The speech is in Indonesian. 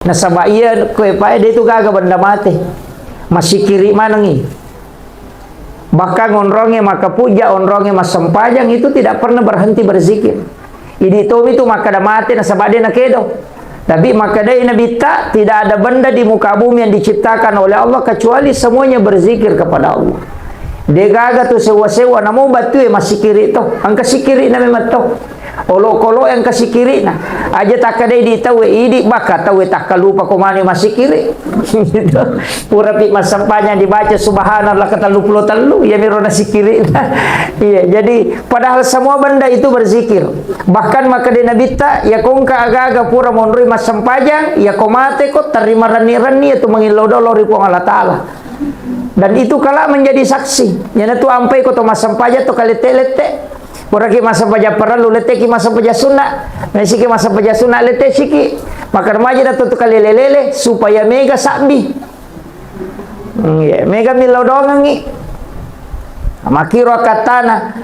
Nasabaian kue pae dia itu gagal benda mati. Masih kiri mana nih? Bahkan onronge maka puja, onronge mas sempajang itu tidak pernah berhenti berzikir. Ini itu maka dah mati nasabade nak kedo. Tapi maka dia nabita tidak ada benda di muka bumi yang diciptakan oleh Allah kecuali semuanya berzikir kepada Allah. Dia gagal tu sewa-sewa namu batu masih kiri tu. Angka sikiri na memang tu. Olo-kolo yang kasih kiri nah aja tak ada di tahu idi baka tahu tak lupa komani masih kiri gitu. Pura pi masampanya dibaca subhanallah kata lu ya miro nasi kiri iya. Jadi padahal semua benda itu berzikir. Bahkan maka di nabita ya kongka aga-aga pura monrui masampajang ya komate kok terima rani-rani itu mengilodolori pong Allah Ta'ala. Dan itu kala menjadi saksi yana tu ampai kok to masampaja to kalete-lete. Orang masa baca perlu leteki masa baca sunnah, nasi ke masa baca sunnah lete siki, maka remaja dah tutu kali lelele supaya mega sambi, mega milau dongangi, makiro katana.